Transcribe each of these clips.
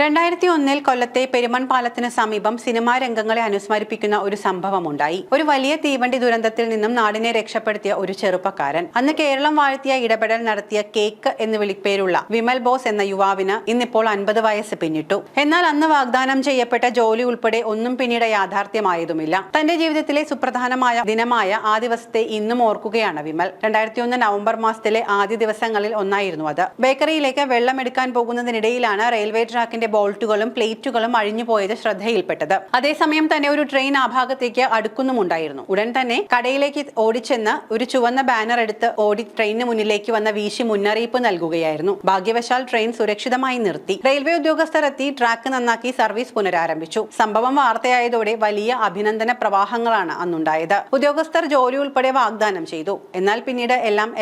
2001 കൊല്ലത്തെ പെരുമൺ പാലത്തിന് സമീപം സിനിമാ രംഗങ്ങളെ അനുസ്മരിപ്പിക്കുന്ന ഒരു സംഭവമുണ്ടായി. ഒരു വലിയ തീവണ്ടി ദുരന്തത്തിൽ നിന്നും നാടിനെ രക്ഷപ്പെടുത്തിയ ഒരു ചെറുപ്പക്കാരൻ. അന്ന് കേരളം വാഴ്ത്തിയ ഇടപെടൽ നടത്തിയ കേക്ക് എന്ന് വിളിപ്പേരുള്ള വിമൽ ബോസ് എന്ന യുവാവിന് ഇന്നിപ്പോൾ 50 വയസ്സ് പിന്നിട്ടു. എന്നാൽ അന്ന് വാഗ്ദാനം ചെയ്യപ്പെട്ട ജോലി ഉൾപ്പെടെ ഒന്നും പിന്നീട് യാഥാർത്ഥ്യമായതുമില്ല. തന്റെ ജീവിതത്തിലെ സുപ്രധാനമായ ദിനമായ ആ ദിവസത്തെ ഇന്നും ഓർക്കുകയാണ് വിമൽ. 2001 നവംബർ മാസത്തിലെ ആദ്യ ദിവസങ്ങളിൽ ഒന്നായിരുന്നു അത്. ബേക്കറിയിലേക്ക് വെള്ളമെടുക്കാൻ പോകുന്നതിനിടയിലാണ് റെയിൽവേ ട്രാക്കിന്റെ ബോൾട്ടുകളും പ്ലേറ്റുകളും അഴിഞ്ഞുപോയത് ശ്രദ്ധയിൽപ്പെട്ടത്. അതേസമയം തന്നെ ഒരു ട്രെയിൻ ആ ഭാഗത്തേക്ക് അടുക്കുന്നുമുണ്ടായിരുന്നു. ഉടൻ തന്നെ കടയിലേക്ക് ഓടിച്ചെന്ന് ഒരു ചുവന്ന ബാനർ എടുത്ത് ഓടി ട്രെയിനിന് മുന്നിലേക്ക് വന്ന വീശി മുന്നറിയിപ്പ് നൽകുകയായിരുന്നു. ഭാഗ്യവശാൽ ട്രെയിൻ സുരക്ഷിതമായി നിർത്തി. റെയിൽവേ ഉദ്യോഗസ്ഥർ എത്തി ട്രാക്ക് നന്നാക്കി സർവീസ് പുനരാരംഭിച്ചു. സംഭവം വാർത്തയായതോടെ വലിയ അഭിനന്ദന പ്രവാഹങ്ങളാണ് അന്നുണ്ടായത്. ഉദ്യോഗസ്ഥർ ജോലി ഉൾപ്പെടെ വാഗ്ദാനം ചെയ്തു. എന്നാൽ പിന്നീട്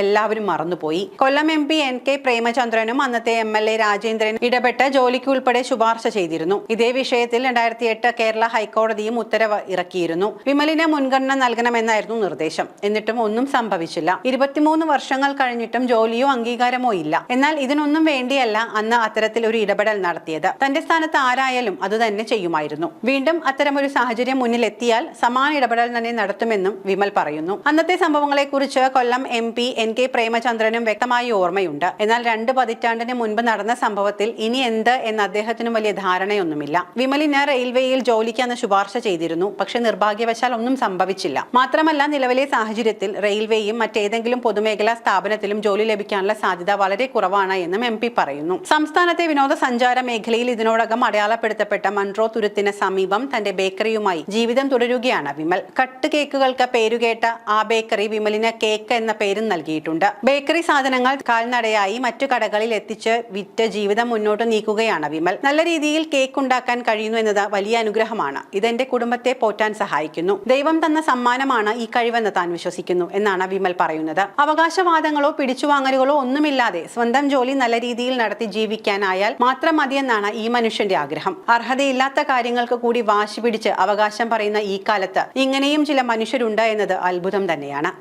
എല്ലാവരും മറന്നുപോയി. കൊല്ലം MP NK പ്രേമചന്ദ്രനും അന്നത്തെ MLA രാജേന്ദ്രനും ഇടപെട്ട് ജോലിക്ക് ഉൾപ്പെടെ ശുപാർശ ചെയ്തിരുന്നു. ഇതേ വിഷയത്തിൽ 2008 കേരള ഹൈക്കോടതിയും ഉത്തരവ് ഇറക്കിയിരുന്നു. വിമലിന് മുൻഗണന നൽകണമെന്നായിരുന്നു നിർദ്ദേശം. എന്നിട്ടും ഒന്നും സംഭവിച്ചില്ല. 23 വർഷങ്ങൾ കഴിഞ്ഞിട്ടും ജോലിയോ അംഗീകാരമോ ഇല്ല. എന്നാൽ ഇതിനൊന്നും വേണ്ടിയല്ല അന്ന് അത്തരത്തിൽ ഒരു ഇടപെടൽ നടത്തിയത്. തന്റെ സ്ഥാനത്ത് ആരായാലും അതുതന്നെ ചെയ്യുമായിരുന്നു. വീണ്ടും അത്തരമൊരു സാഹചര്യം മുന്നിലെത്തിയാൽ സമാന ഇടപെടൽ തന്നെ നടത്തുമെന്നും വിമൽ പറയുന്നു. അന്നത്തെ സംഭവങ്ങളെക്കുറിച്ച് കൊല്ലം MP NK പ്രേമചന്ദ്രനും വ്യക്തമായി ഓർമ്മയുണ്ട്. എന്നാൽ 2 പതിറ്റാണ്ടിന് മുൻപ് നടന്ന സംഭവത്തിൽ ഇനി എന്ത് എന്ന് അദ്ദേഹത്തിനും വലിയ ധാരണയൊന്നുമില്ല. വിമലിന് റെയിൽവേയിൽ ജോലിക്ക് അന്ന് ശുപാർശ ചെയ്തിരുന്നു. പക്ഷെ നിർഭാഗ്യവശാൽ ഒന്നും സംഭവിച്ചില്ല. മാത്രമല്ല നിലവിലെ സാഹചര്യത്തിൽ റെയിൽവേയും മറ്റേതെങ്കിലും പൊതുമേഖലാ സ്ഥാപനത്തിലും ജോലി ലഭിക്കാനുള്ള സാധ്യത വളരെ കുറവാണ് എന്നും MP പറയുന്നു. സംസ്ഥാനത്തെ വിനോദസഞ്ചാര മേഖലയിൽ ഇതിനോടകം അടയാളപ്പെടുത്തപ്പെട്ട മൺട്രോ തുരുത്തിന് സമീപം തന്റെ ബേക്കറിയുമായി ജീവിതം തുടരുകയാണ് വിമൽ. കട്ട് കേക്കുകൾക്ക് പേരുകേട്ട ആ ബേക്കറി വിമലിന് കേക്ക് എന്ന പേരും നൽകിയിട്ടുണ്ട്. ബേക്കറി സാധനങ്ങൾ കാൽനടയായി മറ്റു കടകളിൽ എത്തിച്ച് വിറ്റ് ജീവിതം മുന്നോട്ട് നീക്കുകയാണ് വിമൽ. നല്ല രീതിയിൽ കേക്ക് ഉണ്ടാക്കാൻ കഴിയുന്നു എന്നത് വലിയ അനുഗ്രഹമാണ്. ഇതെന്റെ കുടുംബത്തെ പോറ്റാൻ സഹായിക്കുന്നു. ദൈവം തന്ന സമ്മാനമാണ് ഈ കഴിവെന്ന് താൻ വിശ്വസിക്കുന്നു എന്നാണ് വിമൽ പറയുന്നത്. അവകാശവാദങ്ങളോ പിടിച്ചുവാങ്ങലുകളോ ഒന്നുമില്ലാതെ സ്വന്തം ജോലി നല്ല രീതിയിൽ നടത്തി ജീവിക്കാനായാൽ മാത്രം മതിയെന്നാണ് ഈ മനുഷ്യന്റെ ആഗ്രഹം. അർഹതയില്ലാത്ത കാര്യങ്ങൾക്ക് കൂടി വാശി പിടിച്ച് അവകാശം പറയുന്ന ഈ കാലത്ത് ഇങ്ങനെയും ചില മനുഷ്യരുണ്ട് എന്നത് അത്ഭുതം തന്നെയാണ്.